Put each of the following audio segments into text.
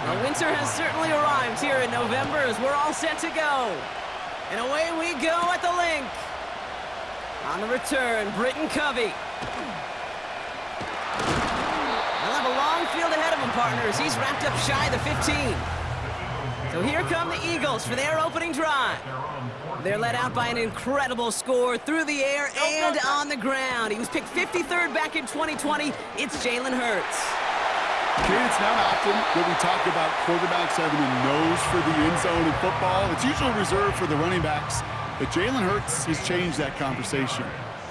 Well, winter has certainly arrived here in November as we're all set to go. And away we go at the link. On the return, Britton Covey. He'll have a long field ahead of him, partners. He's wrapped up shy of the 15. So here come the Eagles for their opening drive. They're led out by an incredible score through the air and on the ground. He was picked 53rd back in 2020. It's Jalen Hurts. Okay, it's not often that we talk about quarterbacks having a nose for the end zone in football. It's usually reserved for the running backs. But Jalen Hurts has changed that conversation.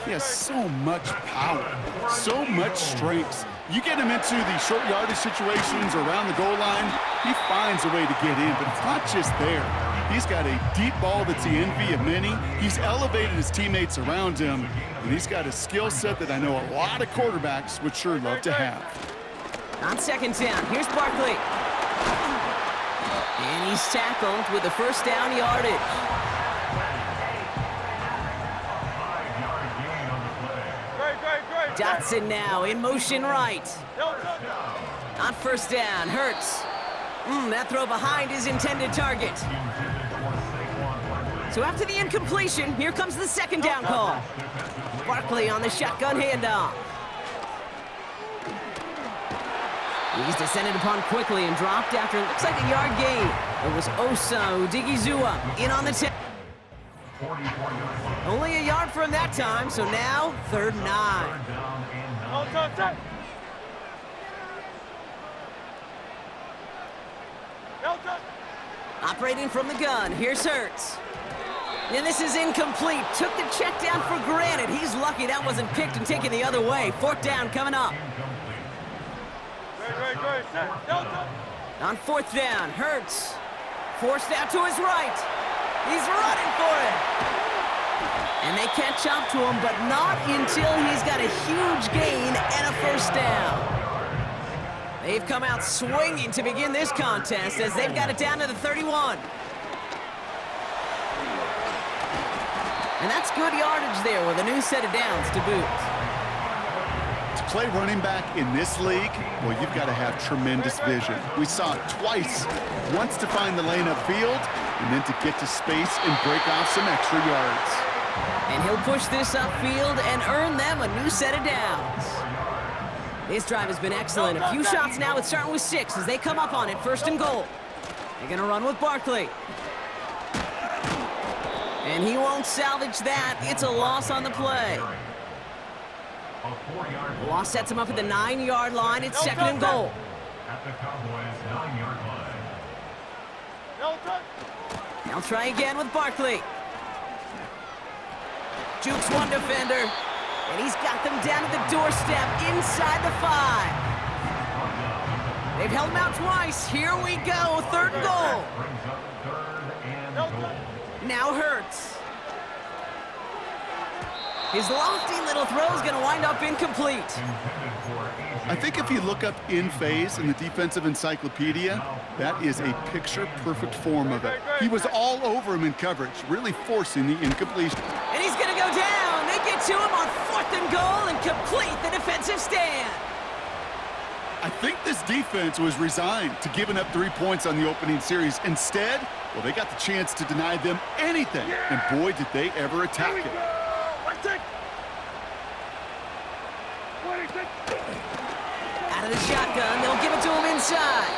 He has so much power, so much strength. You get him into the short yardage situations around the goal line, he finds a way to get in, but it's not just there. He's got a deep ball that's the envy of many. He's elevated his teammates around him, and he's got a skill set that I know a lot of quarterbacks would sure love to have. On second down, here's Barkley. And he's tackled with the first down yardage. Dotson now in motion right. On first down, Hurts. That throw behind his intended target. So after the incompletion, here comes the second down call. Barkley on the shotgun handoff. He's descended upon quickly and dropped after it looks like a yard gain. It was Osa Odigizua in on the 10. Only a yard for him that time, so now 3rd and 9. Operating from the gun, here's Hurts. And this is incomplete. Took the check down for granted. He's lucky that wasn't picked and taken the other way. 4th down coming up. On 4th down, Hurts. Forced out to his right. He's running for it. And they catch up to him, but not until he's got a huge gain and a first down. They've come out swinging to begin this contest as they've got it down to the 31. And that's good yardage there with a new set of downs to boot. To play running back in this league, well, you've got to have tremendous vision. We saw it twice, once to find the lane upfield, and then to get to space and break off some extra yards. And he'll push this upfield and earn them a new set of downs. This drive has been excellent. A few shots now, it's starting with 6 as they come up on it, 1st and goal. They're going to run with Barkley. And he won't salvage that. It's a loss on the play. The loss sets him up at the 9-yard line. It's 2nd and goal. At the Cowboys' 9-yard line. They'll try again with Barkley. Jukes one defender. And he's got them down to the doorstep inside the 5. They've held him out twice. Here we go. 3rd and goal. Now Hurts. His lofty little throw is going to wind up incomplete. I think if you look up in phase in the defensive encyclopedia, that is a picture-perfect form of it. He was all over him in coverage, really forcing the incompletion. And he's going to go down. They get to him on 4th and goal and complete the defensive stand. I think this defense was resigned to giving up 3 points on the opening series. Instead, well, they got the chance to deny them anything, and boy, did they ever attack it. Out of the shotgun, they'll give it to him inside.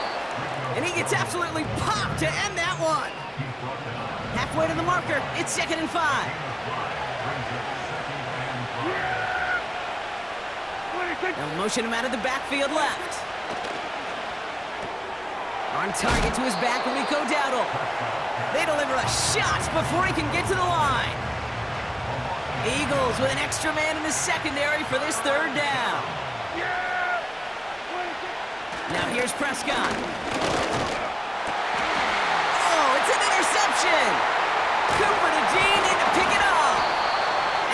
And he gets absolutely popped to end that one. Halfway to the marker, it's 2nd and 5. They'll motion him out of the backfield left. On target to his back, Rico Dowdle. They deliver a shot before he can get to the line. Eagles with an extra man in the secondary for this 3rd down. Now here's Prescott. Oh, it's an interception. Cooper to Dean in to pick it off.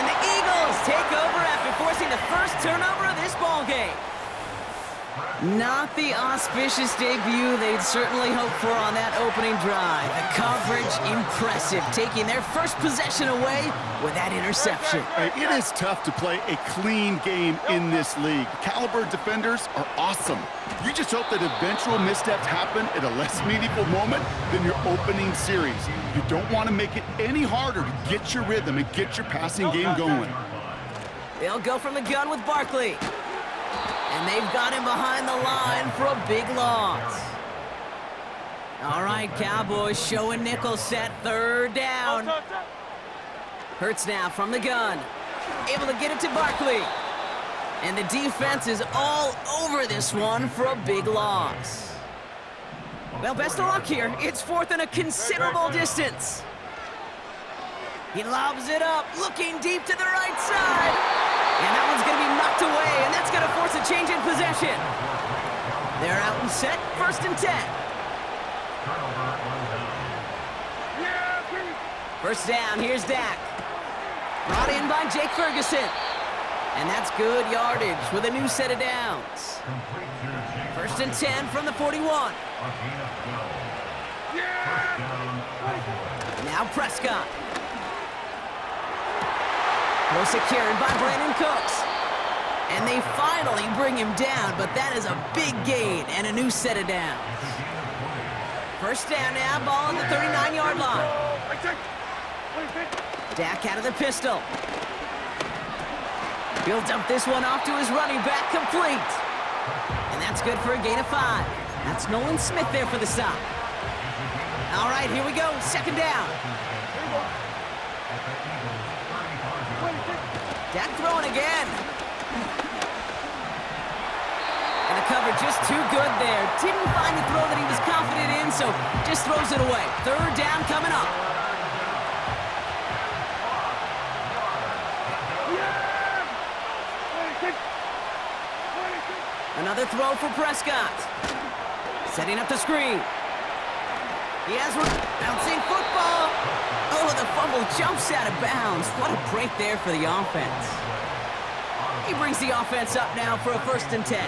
And the Eagles take over after forcing the first turnover of this ballgame. Not the auspicious debut they'd certainly hoped for on that opening drive. The coverage, impressive, taking their first possession away with that interception. It is tough to play a clean game in this league. Caliber defenders are awesome. You just hope that eventual missteps happen at a less meaningful moment than your opening series. You don't want to make it any harder to get your rhythm and get your passing game going. They'll go from the gun with Barkley. And they've got him behind the line for a big loss. All right, Cowboys showing nickel set, third down. Hurts now from the gun. Able to get it to Barkley. And the defense is all over this one for a big loss. Well, best of luck here. It's fourth and a considerable distance. He lobs it up, looking deep to the right side. And that one's going to be knocked away, and that's going to force a change in possession. They're out and set, first and 10. First down, here's Dak. Brought in by Jake Ferguson. And that's good yardage with a new set of downs. First and 10 from the 41. Now Prescott. Well secured by Brandon Cooks. And they finally bring him down, but that is a big gain and a new set of downs. First down now, ball on the 39-yard line. Dak out of the pistol. He'll dump this one off to his running back, complete. And that's good for a gain of 5. That's Nolan Smith there for the stop. All right, here we go, second down. Dak throwing again. And the cover just too good there. Didn't find the throw that he was confident in, so just throws it away. Third down coming up. Another throw for Prescott. Setting up the screen. He has one. Bouncing football. Oh, the fumble jumps out of bounds. What a break there for the offense. He brings the offense up now for a first and 10.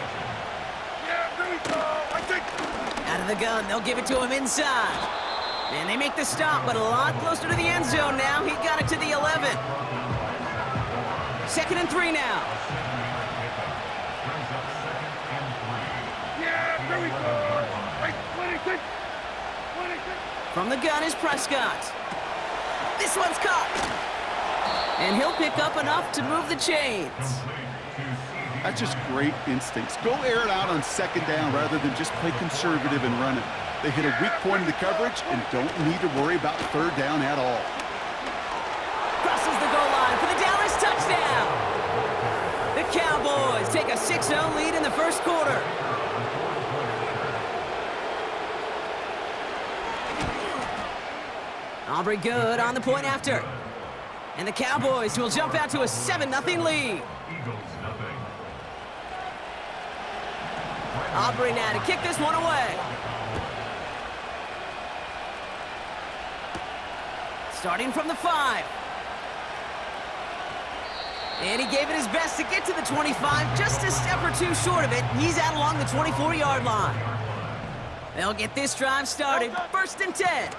Out of the gun, they'll give it to him inside. And they make the stop, but a lot closer to the end zone now. He got it to the 11. Second and 3 now. From the gun is Prescott. This one's caught. And he'll pick up enough to move the chains. That's just great instincts. Go air it out on second down rather than just play conservative and run it. They hit a weak point in the coverage and don't need to worry about third down at all. Crosses the goal line for the Dallas touchdown. The Cowboys take a 6-0 lead in the first quarter. Aubrey good on the point after. And the Cowboys will jump out to a 7-0 lead. Aubrey now to kick this one away. Starting from the 5. And he gave it his best to get to the 25, just a step or two short of it. He's out along the 24-yard line. They'll get this drive started, first and 10.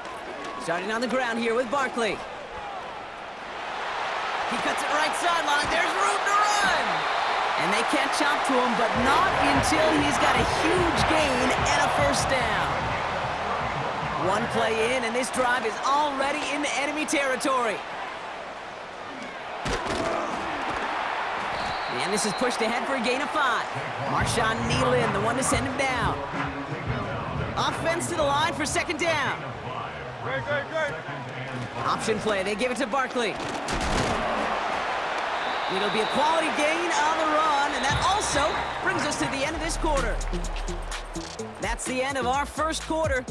Starting on the ground here with Barkley. He cuts it right sideline. There's room to run. And they can't chop to him, but not until he's got a huge gain and a first down. One play in, and this drive is already into enemy territory. And this is pushed ahead for a gain of 5. Marshawn Nealon, the one to send him down. Offense to the line for second down. Option play, they give it to Barkley. It'll be a quality gain on the run, and that also brings us to the end of this quarter. That's the end of our first quarter.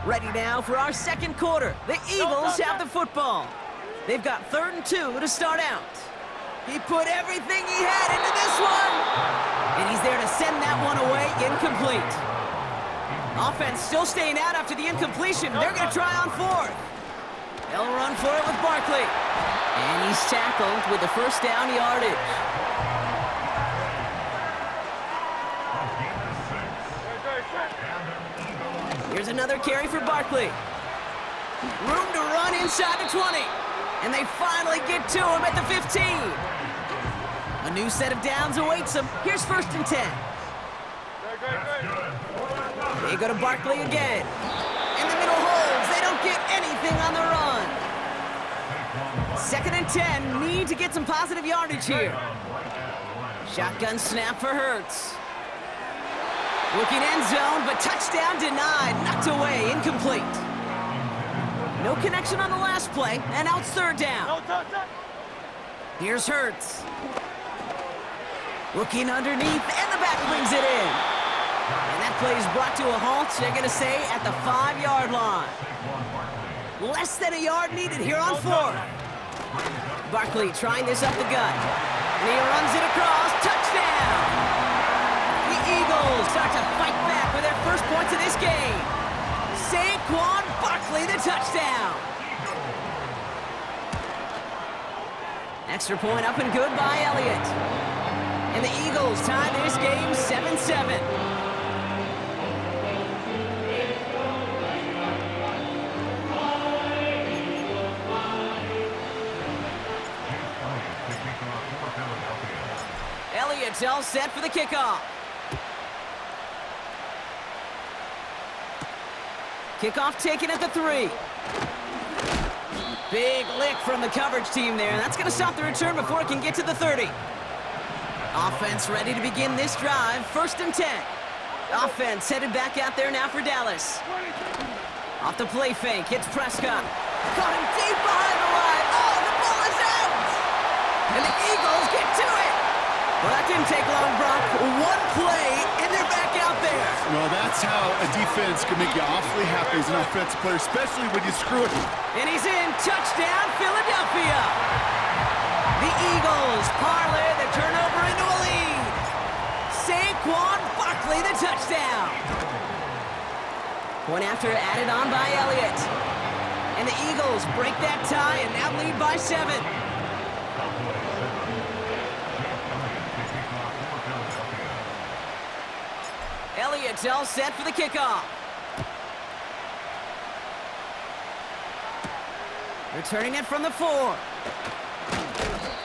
Ready now for our second quarter. The Eagles have the football. They've got 3rd and 2 to start out. He put everything he had into this one. And he's there to send that one away incomplete. Offense still staying out after the incompletion. They're going to try on 4th. They'll run for it with Barkley. And he's tackled with the first down yardage. Here's another carry for Barkley. Room to run inside the 20. And they finally get to him at the 15. A new set of downs awaits them. Here's 1st and 10. They go to Barkley again. In the middle holds. They don't get anything on the run. 2nd and 10. Need to get some positive yardage here. Shotgun snap for Hurts. Looking end zone, but touchdown denied. Knocked away, incomplete. No connection on the last play, and out 3rd down. Here's Hurts. Looking underneath, and the back brings it in. And that play is brought to a halt, they're going to say, at the 5-yard line. Less than a yard needed here on 4th. Barkley trying this up the gut. And he runs it across. Touchdown! The Eagles start to fight back with their first points of this game. Saquon Barkley, the touchdown. Extra point up and good by Elliott. And the Eagles tie this game 7-7. Elliott's all set for the kickoff. Kickoff taken at the 3. Big lick from the coverage team there. That's going to stop the return before it can get to the 30. Offense ready to begin this drive. 1st and 10. Offense headed back out there now for Dallas. Off the play fake, hits Prescott. Caught him deep behind the line. Oh, the ball is out! And the Eagles get to it! Well, that didn't take long, Brock. One play, and they're back out there. Well, that's how a defense can make you awfully happy as an offensive player, especially when you screw it. And he's in. Touchdown, Philadelphia. The Eagles parlay the turnover into a lead. Saquon Barkley, the touchdown. Point after added on by Elliott. And the Eagles break that tie and now lead by 7. Elliott's all set for the kickoff. Returning it from the 4.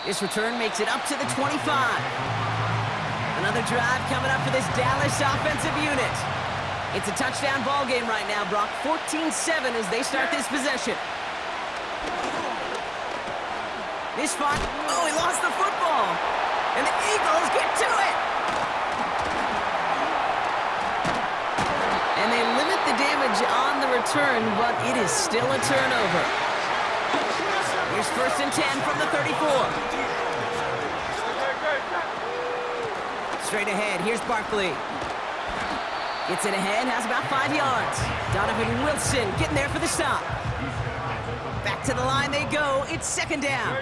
This return makes it up to the 25. Another drive coming up for this Dallas offensive unit. It's a touchdown ball game right now, Brock. 14-7 as they start this possession. This spot, oh, he lost the football. And the Eagles get to it. And they limit the damage on the return, but it is still a turnover. Here's 1st and 10 from the 34. Straight ahead, here's Barkley. Gets it ahead, has about 5 yards. Donovan Wilson getting there for the stop. Back to the line they go. It's 2nd down.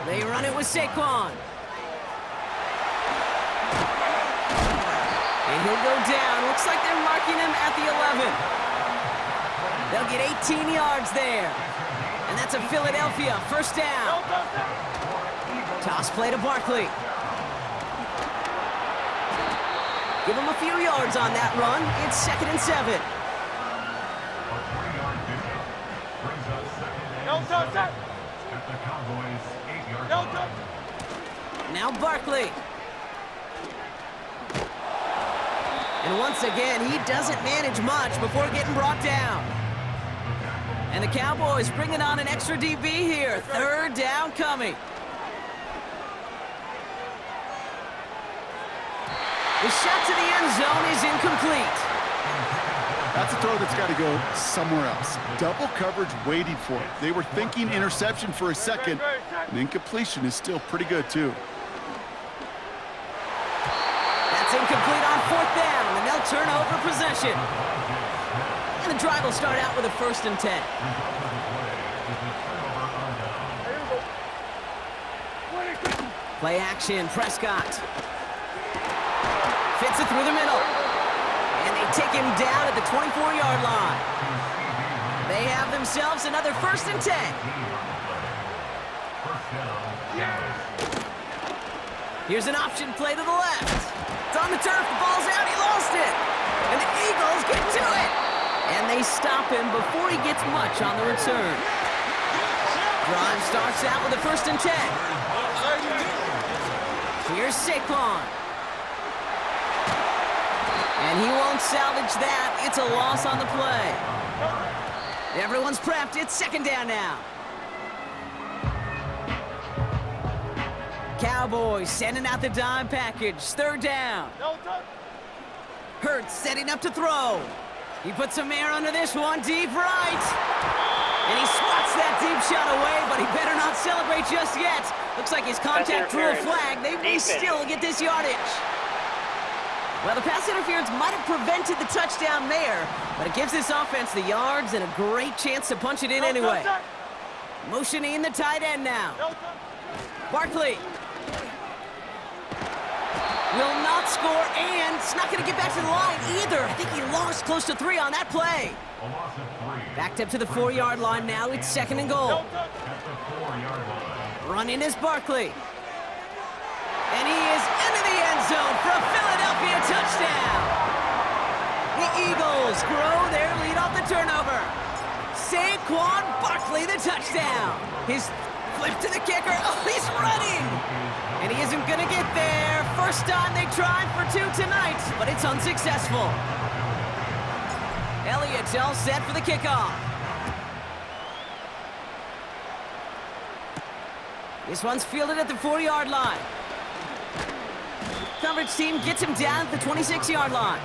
They run it with Saquon. And he'll go down. Looks like they're marking him at the 11. They'll get 18 yards there. And that's a Philadelphia 1st down. Toss play to Barkley. Give him a few yards on that run. It's 2nd and 7. At the Cowboys' 8-yard line. Now Barkley. And once again, he doesn't manage much before getting brought down. And the Cowboys bringing on an extra DB here. 3rd down coming. The shot to the end zone is incomplete. That's a throw that's got to go somewhere else. Double coverage waiting for it. They were thinking interception for a second, and incompletion is still pretty good, too. That's incomplete on 4th down, and they'll turn over possession. And the drive will start out with a 1st and 10. Play action, Prescott. Fits it through the middle. And they take him down at the 24-yard line. They they have themselves another 1st and 10. Here's an option play to the left. It's on the turf, the ball's out, he lost it. And the Eagles get to it. And they stop him before he gets much on the return. Drive starts out with a 1st and 10. Here's Saquon. And he won't salvage that. It's a loss on the play. Everyone's prepped. It's 2nd down now. Cowboys sending out the dime package. 3rd down. Hurts setting up to throw. He puts some air under this one. Deep right. And he swats that deep shot away, but he better not celebrate just yet. Looks like his contact drew a flag. They may still get this yardage. Well, the pass interference might have prevented the touchdown there, but it gives this offense the yards and a great chance to punch it in anyway. Motioning the tight end now. Barkley will not score, and it's not going to get back to the line either. I think he lost close to 3 on that play. Backed up to the 4-yard line now. It's 2nd and goal. Running is Barkley. And he is into the end zone for a Philadelphia touchdown. The Eagles grow their lead off the turnover. Saquon Barkley, the touchdown. His flip to the kicker. Oh, he's running. And he isn't going to get there. First time they tried for 2 tonight, but it's unsuccessful. Elliott's all set for the kickoff. This one's fielded at the 4-yard line. Coverage team gets him down at the 26-yard line.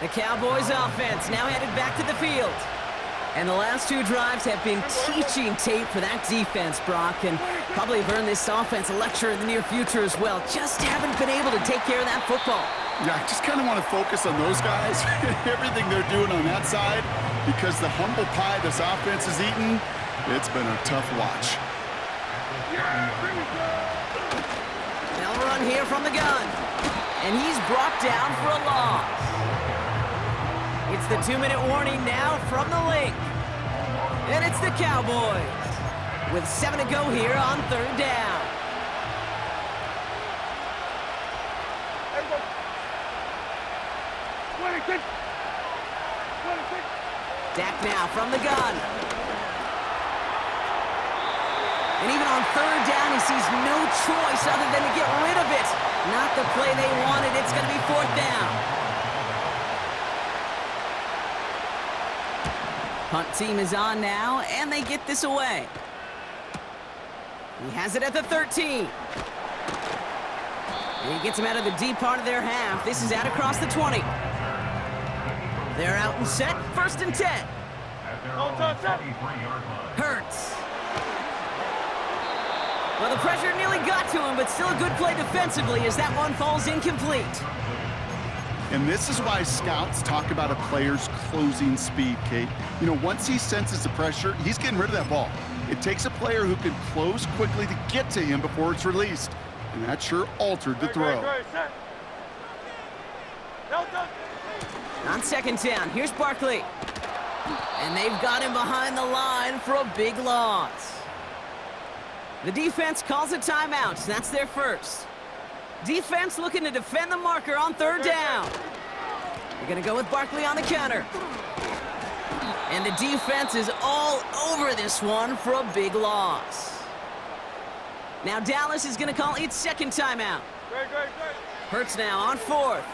The Cowboys offense now headed back to the field. And the last 2 drives have been teaching tape for that defense, Brock, and probably have earned this offense a lecture in the near future as well. Just haven't been able to take care of that football. Yeah, I just kind of want to focus on those guys, everything they're doing on that side, because the humble pie this offense has eaten, it's been a tough watch. They'll run here from the gun, and he's brought down for a loss. It's the 2-minute warning now from the link, and it's the Cowboys with 7 to go here on 3rd down. Dak now from the gun. And even on 3rd down, he sees no choice other than to get rid of it. Not the play they wanted. It's going to be 4th down. Punt team is on now, and they get this away. He has it at the 13. And he gets him out of the deep part of their half. This is out across the 20. They're out and set. 1st and 10. Hurts. Well, the pressure nearly got to him, but still a good play defensively as that one falls incomplete. And this is why scouts talk about a player's closing speed, Kate. You know, once he senses the pressure, he's getting rid of that ball. It takes a player who can close quickly to get to him before it's released. And that sure altered the throw. On 2nd down, here's Barkley. And they've got him behind the line for a big loss. The defense calls a timeout. That's their first. Defense looking to defend the marker on 3rd down. They're going to go with Barkley on the counter. And the defense is all over this one for a big loss. Now Dallas is going to call its 2nd timeout. Hurts now on 4th.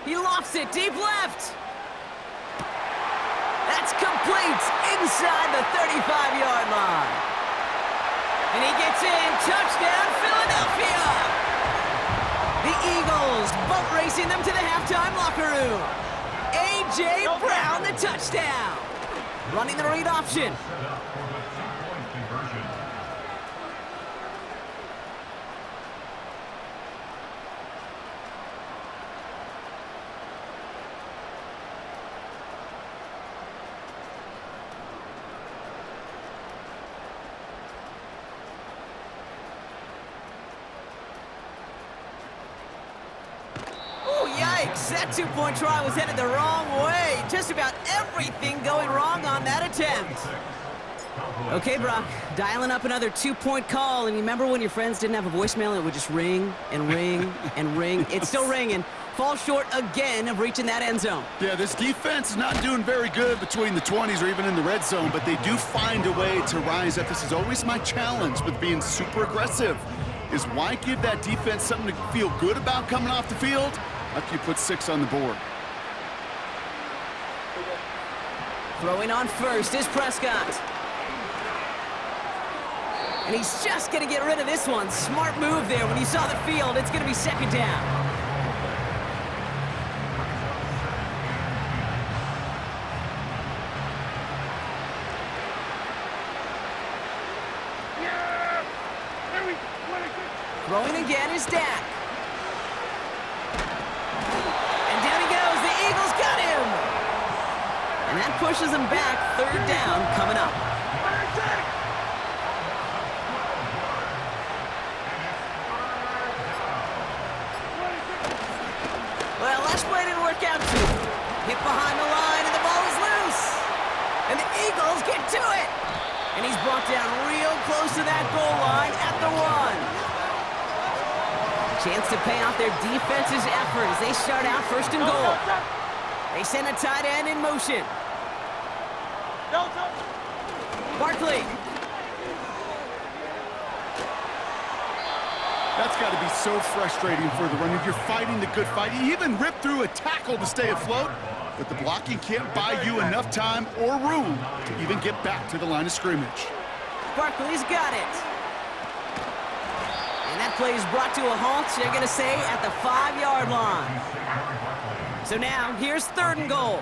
He lofts it deep left. That's complete inside the 35-yard line. And he gets in. Touchdown, Philadelphia! The Eagles boat racing them to the halftime locker room. A.J. Brown, the touchdown. Running the read option. that two-point try was headed the wrong way. Just about everything going wrong on that attempt. Okay, Brock, dialing up another two-point call. And remember when your friends didn't have a voicemail, it would just ring and ring and ring? It's still ringing. Fall short again of reaching that end zone. Yeah, this defense is not doing very good between the 20s or even in the red zone, but they do find a way to rise up. This is always my challenge with being super aggressive, is why give that defense something to feel good about coming off the field after you put 6 on the board. Throwing on first is Prescott. And he's just going to get rid of this one. Smart move there. When you saw the field, it's going to be second down. Throwing again is Dak. And down he goes. The Eagles got him. And that pushes him back. Third down coming up. Well, last play didn't work out too. Hit behind the line, and the ball is loose. And the Eagles get to it. And he's brought down real close to that goal line at the 1. Chance to pay off their defense's effort as they start out first and goal. They send a tight end in motion. Barkley. That's got to be so frustrating for the runner. You're fighting the good fight. You even rip through a tackle to stay afloat, but the blocking can't buy you enough time or room to even get back to the line of scrimmage. Barkley's got it. And that play is brought to a halt, they're going to say, at the 5-yard line. So now, here's third and goal.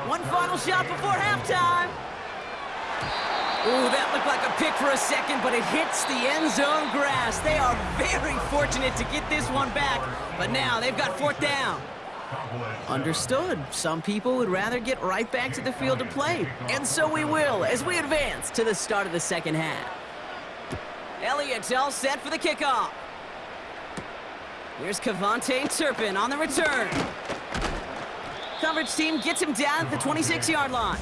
One final shot before halftime. Ooh, that looked like a pick for a second, but it hits the end zone grass. They are very fortunate to get this one back, but now they've got fourth down. Understood. Some people would rather get right back to the field to play. And so we will as we advance to the start of the second half. Elliott's all set for the kickoff. Here's Cavante Turpin on the return. Coverage team gets him down at the 26-yard line.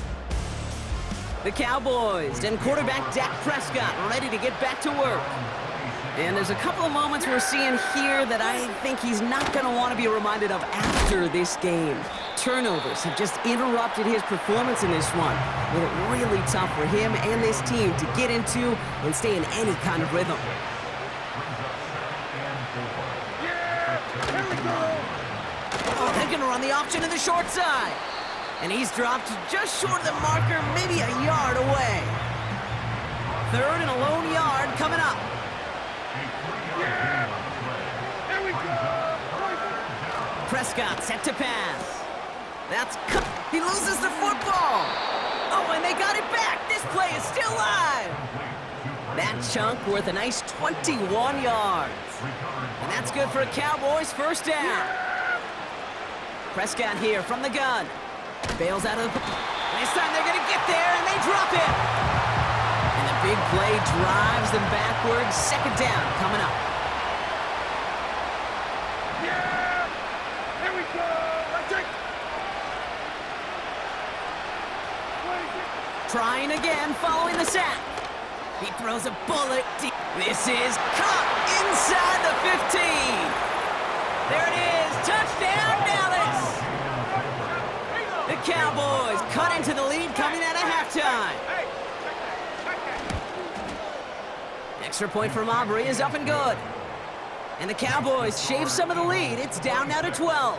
The Cowboys and quarterback Dak Prescott ready to get back to work. And there's a couple of moments we're seeing here that I think he's not going to want to be reminded of after this game. Turnovers have just interrupted his performance in this one. Made it really tough for him and this team to get into and stay in any kind of rhythm. Oh, they're going to run the option to the short side. And he's dropped just short of the marker, maybe a yard away. Third and a lone yard coming up. Prescott set to pass. That's cut. He loses the football. Oh, and they got it back. This play is still live. That chunk worth a nice 21 yards. And that's good for a Cowboys first down. Prescott here from the gun. Bails out of the... This time they're going to get there, and they drop it. And the big play drives them backwards. Second down coming up. Here we go. Let's take. Trying again, following the sack. He throws a bullet deep. This is caught inside the 15. There it is. Touchdown, Dallas. The Cowboys cut into the lead coming out of halftime. Extra point from Aubrey is up and good. And the Cowboys shave some of the lead. It's down now to 12.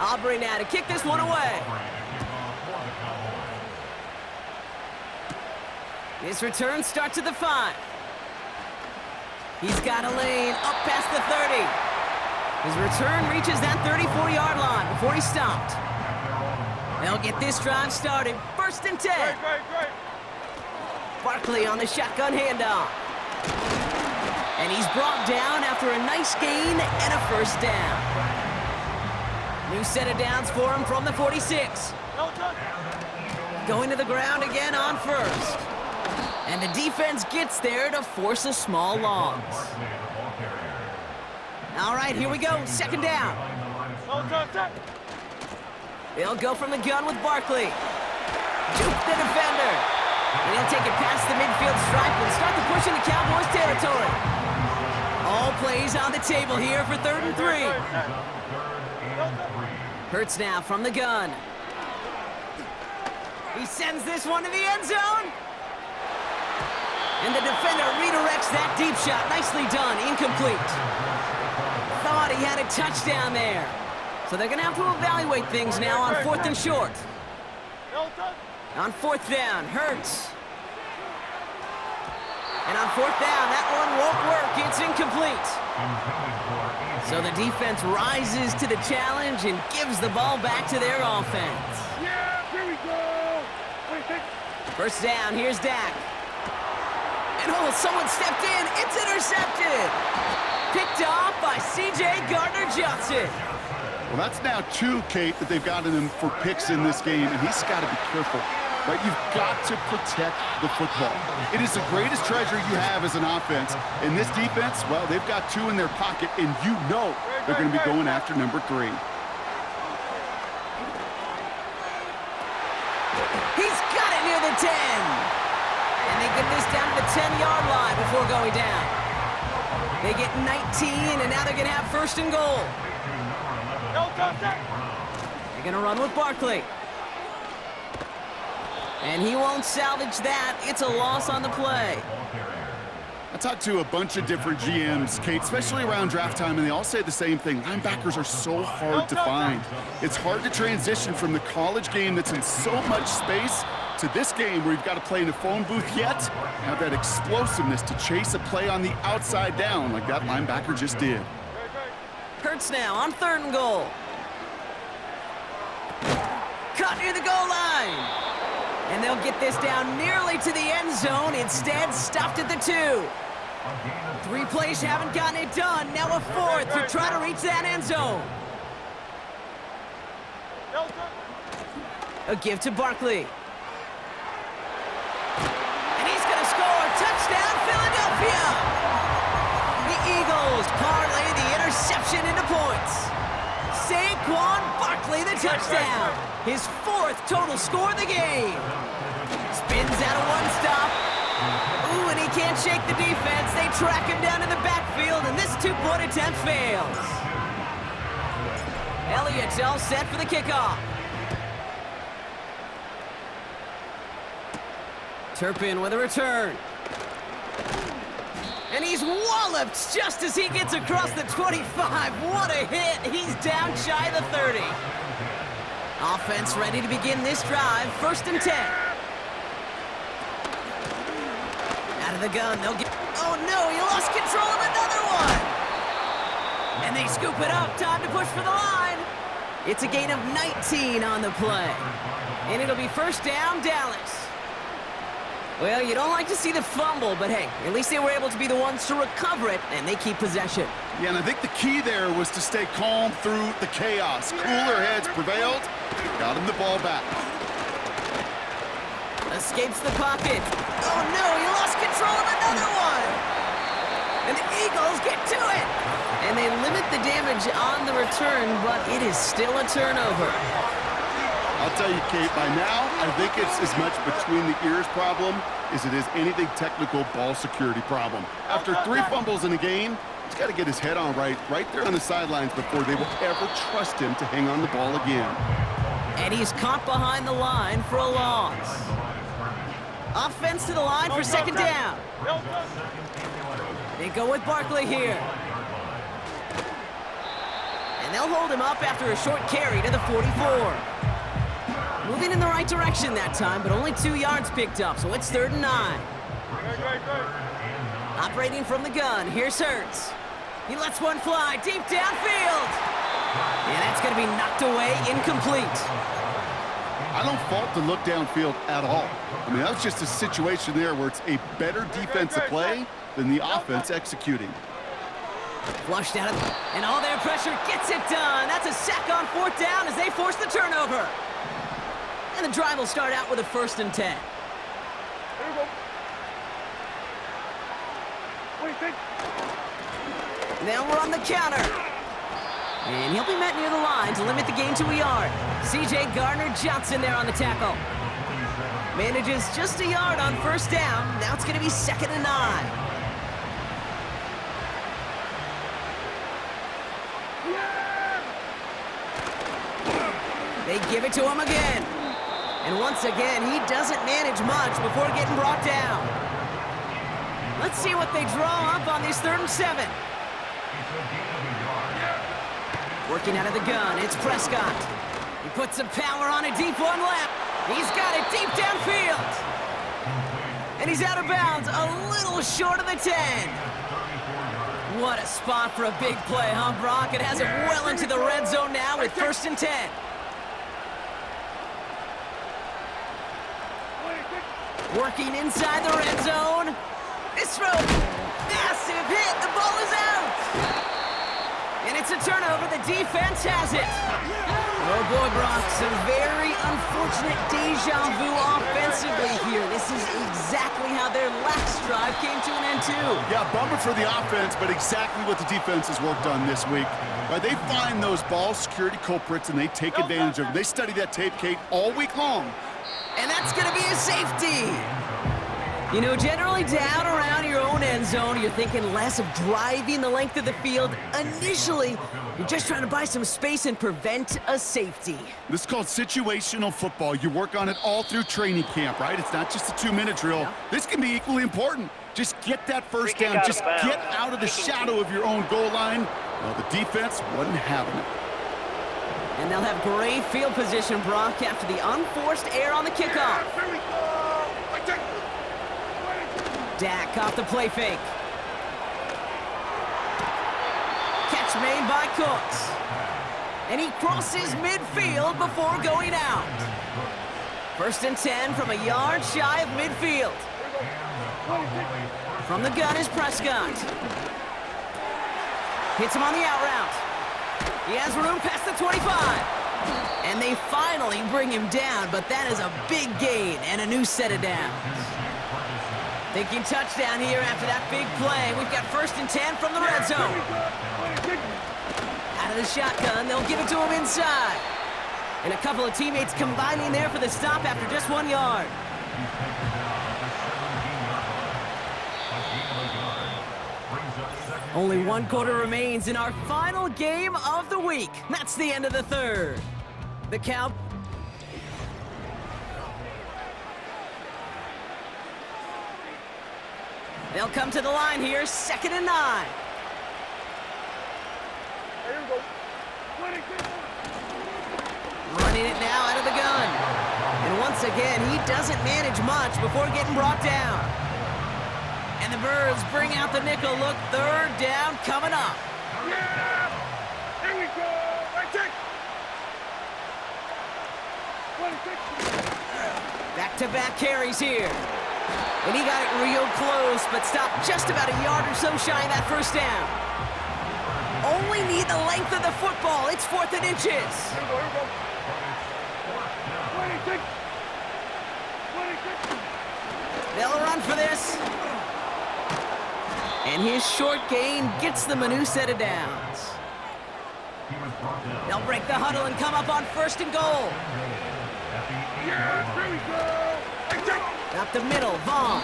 Aubrey now to kick this one away. This return starts at the 5. He's got a lane up past the 30. His return reaches that 34-yard line before he's stopped. They'll get this drive started. First and 10. Great. Barkley on the shotgun handoff. And he's brought down after a nice gain and a first down. New set of downs for him from the 46. Going to the ground again on first. And the defense gets there to force a small loss. All right, here we go. Second down. They'll go from the gun with Barkley. Juke the defender. And he'll take it past the midfield stripe and start the push into Cowboys territory. All plays on the table here for 3rd and 3. Hurts now from the gun. He sends this one to the end zone. And the defender redirects that deep shot. Nicely done. Incomplete. Thought he had a touchdown there. So they're going to have to evaluate things now on 4th and short. On 4th down, Hurts. And on 4th down, that one won't work. It's incomplete. So the defense rises to the challenge and gives the ball back to their offense. Yeah, here we go. First down, here's Dak. And oh, someone stepped in. It's intercepted. Picked off by C.J. Gardner-Johnson. Well, that's now 2, Kate, that they've gotten him for picks in this game, and he's got to be careful. Right? You've got to protect the football. It is the greatest treasure you have as an offense. In this defense, well, they've got 2 in their pocket, and you know they're going to be going after number 3. He's got it near the 10. And they get this down to the 10-yard line before going down. They get 19, and now they're going to have 1st and goal. They're going to run with Barkley. And he won't salvage that. It's a loss on the play. I talked to a bunch of different GMs, Kate, especially around draft time, and they all say the same thing. Linebackers are so hard to find. It's hard to transition from the college game that's in so much space to this game where you've got to play in a phone booth yet have that explosiveness to chase a play on the outside down like that linebacker just did. Hurts now on 3rd and goal. Caught near the goal line. And they'll get this down nearly to the end zone. Instead, stopped at the 2. 3 plays haven't gotten it done. Now a 4th to try to reach that end zone. A give to Barkley. And he's going to score. Touchdown, Philadelphia! The Eagles parlay the interception into points. Saquon Barkley, the touchdown. His 4th total score of the game. Spins out of 1 stop. Ooh, and he can't shake the defense. They track him down in the backfield, and this 2-point attempt fails. Elliott's all set for the kickoff. Turpin with a return. And he's walloped just as he gets across the 25. What a hit. He's down shy of the 30. Offense ready to begin this drive. 1st and 10. Out of the gun. They'll get... Oh, no. He lost control of another one. And they scoop it up. Time to push for the line. It's a gain of 19 on the play. And it'll be 1st down, Dallas. Well, you don't like to see the fumble, but hey, at least they were able to be the ones to recover it, and they keep possession. Yeah, and I think the key there was to stay calm through the chaos. Cooler heads prevailed, got him the ball back. Escapes the pocket. Oh no, he lost control of another one! And the Eagles get to it! And they limit the damage on the return, but it is still a turnover. I'll tell you, Kate, by now, I think it's as much between the ears problem as it is anything technical ball security problem. After 3 fumbles in a game, he's got to get his head on right there on the sidelines before they will ever trust him to hang on the ball again. And he's caught behind the line for a loss. Offense to the line for 2nd down. They go with Barkley here. And they'll hold him up after a short carry to the 44. Moving in the right direction that time, but only 2 yards picked up, so it's 3rd and 9. Operating from the gun, here's Hurts. He lets one fly deep downfield. And that's going to be knocked away, incomplete. I don't fault the look downfield at all. I mean, that was just a situation there where it's a better defensive play than the offense executing. Flushed out of... And all their pressure gets it done. That's a sack on 4th down as they force the turnover. And the drive will start out with a 1st and 10. Here we go. Wait, think. Now we're on the counter. And he'll be met near the line to limit the gain to a yard. C.J. Gardner-Johnson there on the tackle. Manages just a yard on first down. Now it's going to be 2nd and 9. They give it to him again. And once again, he doesn't manage much before getting brought down. Let's see what they draw up on this 3rd and 7. Working out of the gun, it's Prescott. He puts some power on a deep one left. He's got it deep downfield. And he's out of bounds, a little short of the 10. What a spot for a big play, huh, Brock? It has it well into the red zone now with 1st and 10. Working inside the red zone. This throw, massive hit. The ball is out. And it's a turnover. The defense has it. Oh, boy, Brock, some very unfortunate deja vu offensively here. This is exactly how their last drive came to an end, too. Yeah, bummer for the offense, but exactly what the defense has worked on this week. Right, they find those ball security culprits, and they take advantage of them. They study that tape, Kate, all week long. And that's going to be a safety. You know, generally down around your own end zone, you're thinking less of driving the length of the field. Initially, you're just trying to buy some space and prevent a safety. This is called situational football. You work on it all through training camp, right? It's not just a 2-minute drill. Yeah. This can be equally important. Just get that first down. Just get out of the shadow of your own goal line. Well, the defense wasn't having it. And they'll have great field position, Brock, after the unforced error on the kickoff. Here we go. Dak off the play fake. Catch made by Cooks. And he crosses midfield before going out. 1st and 10 from a yard shy of midfield. From the gun is Prescott. Hits him on the out route. He has room past the 25. And they finally bring him down, but that is a big gain and a new set of downs. Thinking touchdown here after that big play. We've got 1st and 10 from the red zone. Out of the shotgun, they'll give it to him inside. And a couple of teammates combining there for the stop after just 1 yard. Only 1 quarter remains in our final game of the week. That's the end of the 3rd. The Cowboys. They'll come to the line here, 2nd and 9. Here we go. Running it now out of the gun. And once again, he doesn't manage much before getting brought down. And the Birds bring out the nickel look. 3rd down coming up. Yeah! Here we go. Right check. 26. Back-to-back carries here. And he got it real close, but stopped just about a yard or so shy of that 1st down. Only need the length of the football. It's 4th and inches. Here we go. 26. 26. They'll run for this. And his short gain gets them a new set of downs. They'll break the huddle and come up on 1st and goal. Yeah, here we go. Right check. Up the middle, Vaughn.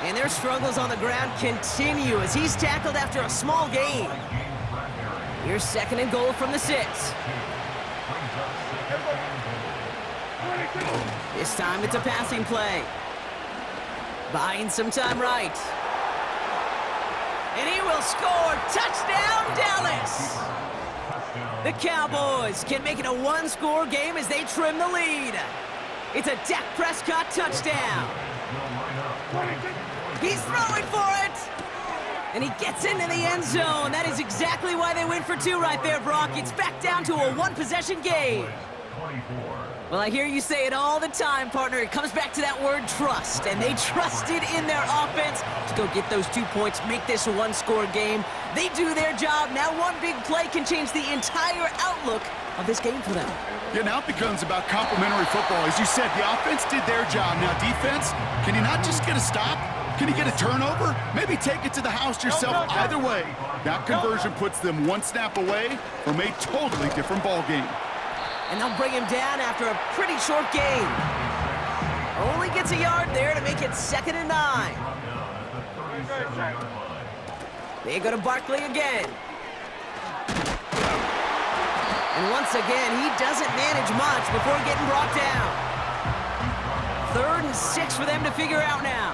And their struggles on the ground continue as he's tackled after a small gain. Here's 2nd and goal from the 6. This time it's a passing play. Buying some time right. And he will score. Touchdown, Dallas! The Cowboys can make it a 1-score game as they trim the lead. It's a Dak Prescott touchdown. He's throwing for it. And he gets into the end zone. That is exactly why they went for 2 right there, Brock. It's back down to a 1-possession game. Well, I hear you say it all the time, partner. It comes back to that word trust. And they trusted in their offense to go get those 2 points, make this a 1-score game. They do their job. Now 1 big play can change the entire outlook of this game for them. Yeah, now it becomes about complementary football. As you said, the offense did their job. Now defense, can you not just get a stop? Can he get a turnover? Maybe take it to the house yourself. Either way, that conversion puts them one snap away from a totally different ball game. And they'll bring him down after a pretty short gain. Only gets a yard there to make it 2nd and 9. They go to Barkley again. And once again, he doesn't manage much before getting brought down. 3rd and 6 for them to figure out now.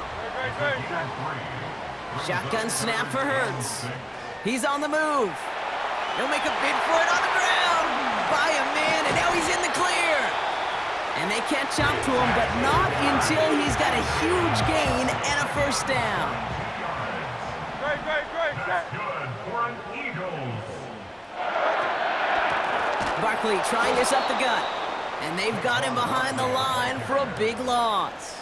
Shotgun snap for Hurts. He's on the move. He'll make a bid for it on the ground. By a man, and now he's in the clear. And they can't jump to him, but not until he's got a huge gain and a 1st down. That's good for an Eagles. Barkley trying this up the gut. And they've got him behind the line for a big loss.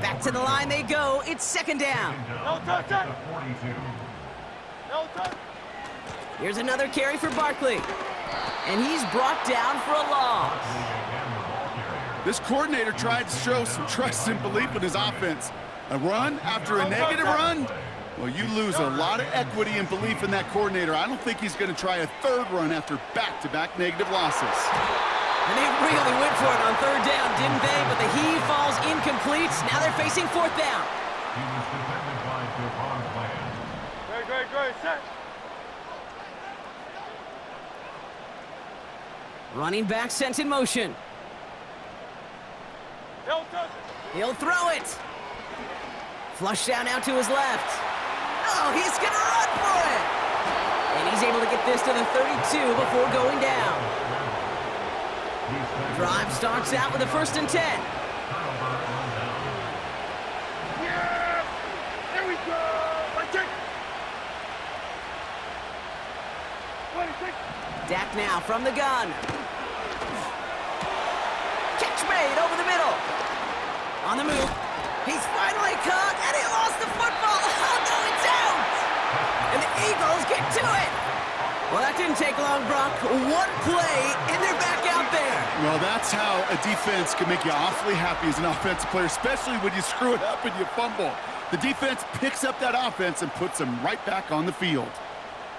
Back to the line they go. It's 2nd down. No touch. Here's another carry for Barkley. And he's brought down for a loss. This coordinator tried to show some trust and belief in his offense. A run after a negative run? Well, you lose a lot of equity and belief in that coordinator. I don't think he's going to try a 3rd run after back-to-back negative losses. And they really went for it on 3rd down, didn't they? But the heave falls incomplete. Now they're facing 4th down. He was defended by Devon Bland. Great, set. Running back sent in motion. He'll throw it. Flush down out to his left. Oh, he's going to run for it. And he's able to get this to the 32 before going down. Drive starts out with a 1st and 10. Yeah! There we go! Dak now from the gun. Catch made over the middle. On the move. He's finally caught, and he lost the football. Oh, no, it's out! And the Eagles get to it. Well, that didn't take long, Brock. One play, and they're back out there. Well, that's how a defense can make you awfully happy as an offensive player, especially when you screw it up and you fumble. The defense picks up that offense and puts them right back on the field.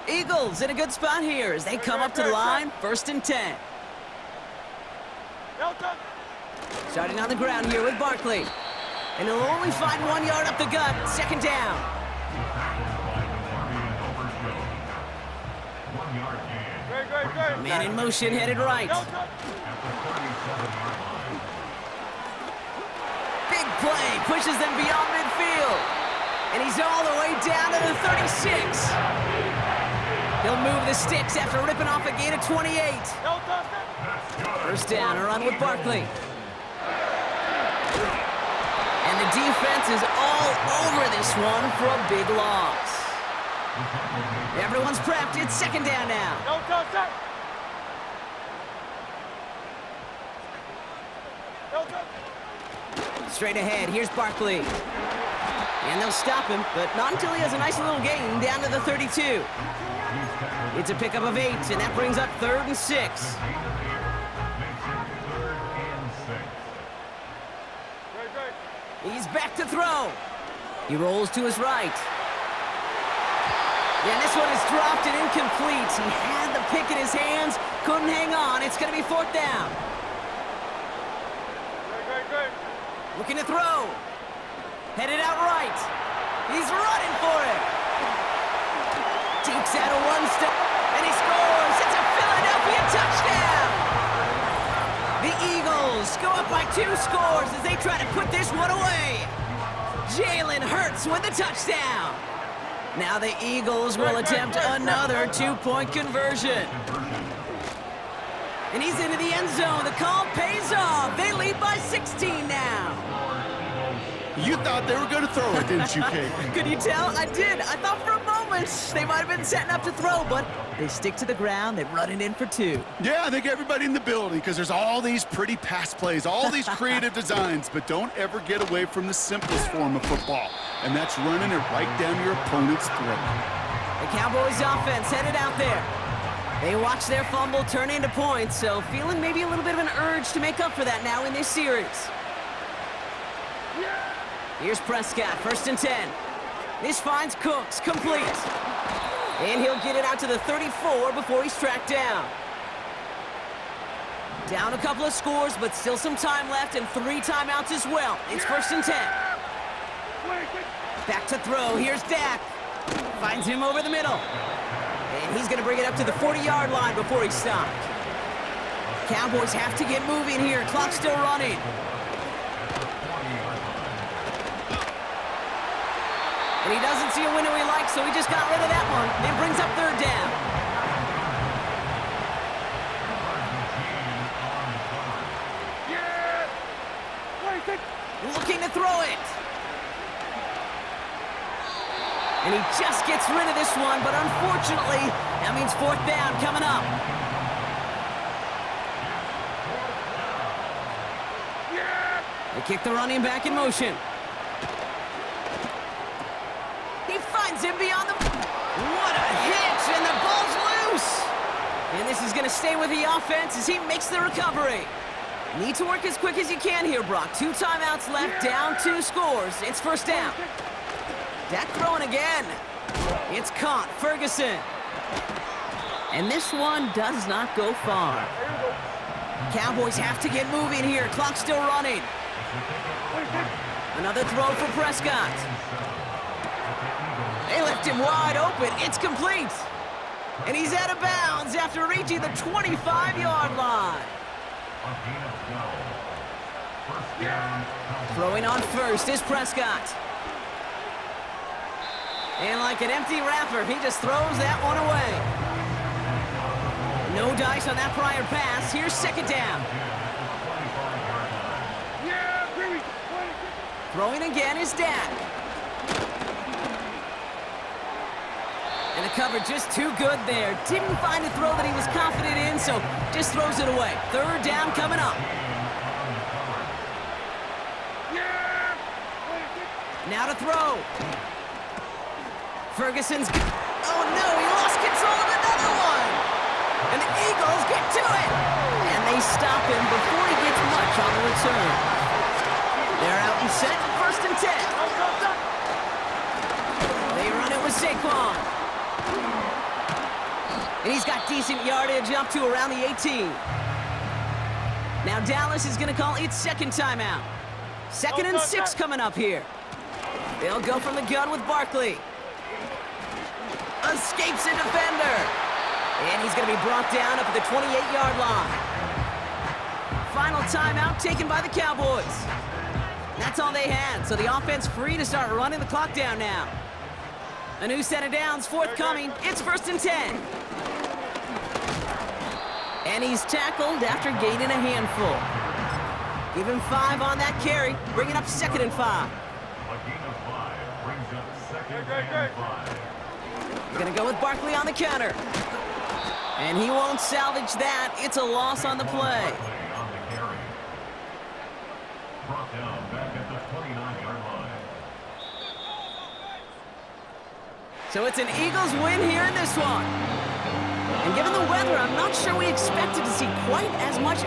Eagles in a good spot here as they come up to the line, 1st and 10. Starting on the ground here with Barkley. And he'll only find 1 yard up the gut, 2nd down. Man in motion, headed right. Big play, pushes them beyond midfield. And he's all the way down to the 36. He'll move the sticks after ripping off a gain of 28. 1st down, a run with Barkley. And the defense is all over this one for a big loss. Everyone's prepped. It's 2nd down now. Straight ahead, here's Barkley. And they'll stop him, but not until he has a nice little gain down to the 32. It's a pickup of 8, and that brings up 3rd and 6. He's back to throw. He rolls to his right. And this one is dropped and incomplete. He had the pick in his hands, couldn't hang on. It's going to be 4th down. Looking to throw. Headed out right. He's running for it. Dekes out of 1 step, and he scores. It's a Philadelphia touchdown. The Eagles go up by 2 scores as they try to put this one away. Jalen Hurts with the touchdown. Now the Eagles will attempt another 2-point conversion. And he's into the end zone. The call pays off. They lead by 16 now. You thought they were going to throw it, didn't you, Kate? Could you tell? I did. I thought for a moment they might have been setting up to throw, but they stick to the ground. They run it in for 2. Yeah, I think everybody in the building, because there's all these pretty pass plays, all these creative designs, but don't ever get away from the simplest form of football, and that's running it right down your opponent's throat. The Cowboys offense headed out there. They watch their fumble turn into points, so feeling maybe a little bit of an urge to make up for that now in this series. Here's Prescott, 1st and 10. This finds Cooks, complete. And he'll get it out to the 34 before he's tracked down. Down a couple of scores, but still some time left and 3 timeouts as well. It's 1st and 10. Back to throw. Here's Dak. Finds him over the middle. And he's going to bring it up to the 40-yard line before he's stopped. Cowboys have to get moving here. Clock's still running. And he doesn't see a window he likes, so he just got rid of that one. And brings up 3rd down. Looking to throw it. And he just gets rid of this one, but unfortunately, that means 4th down coming up. They kick the running back in motion. He finds him beyond the... What a hit, and the ball's loose. And this is going to stay with the offense as he makes the recovery. Need to work as quick as you can here, Brock. 2 timeouts left, down 2 scores. It's 1st down. Dak throwing again. It's caught, Ferguson. And this one does not go far. Cowboys have to get moving here. Clock's still running. Another throw for Prescott. They left him wide open. It's complete. And he's out of bounds after reaching the 25-yard line. Throwing on 1st is Prescott. And like an empty wrapper, he just throws that one away. No dice on that prior pass. Here's 2nd down. Throwing again is Dak. And the cover just too good there. Didn't find a throw that he was confident in, so just throws it away. 3rd down coming up. Now to throw. Ferguson's... Oh no, he lost control of another one. And the Eagles get to it. And they stop him before he gets much on the return. They're out and set, 1st and 10. They run it with Saquon. And he's got decent yardage up to around the 18. Now Dallas is going to call its 2nd timeout. 2nd and 6 coming up here. They'll go from the gun with Barkley. Escapes a defender. And he's going to be brought down up at the 28-yard line. Final timeout taken by the Cowboys. That's all they had, so the offense free to start running the clock down now. A new set of downs forthcoming. It's 1st and 10. And he's tackled after gaining a handful. Give him 5 on that carry, bringing up 2nd and 5. He's going to go with Barkley on the counter. And he won't salvage that. It's a loss on the play. So it's an Eagles win here in this one. And given the weather, I'm not sure we expected to see quite as much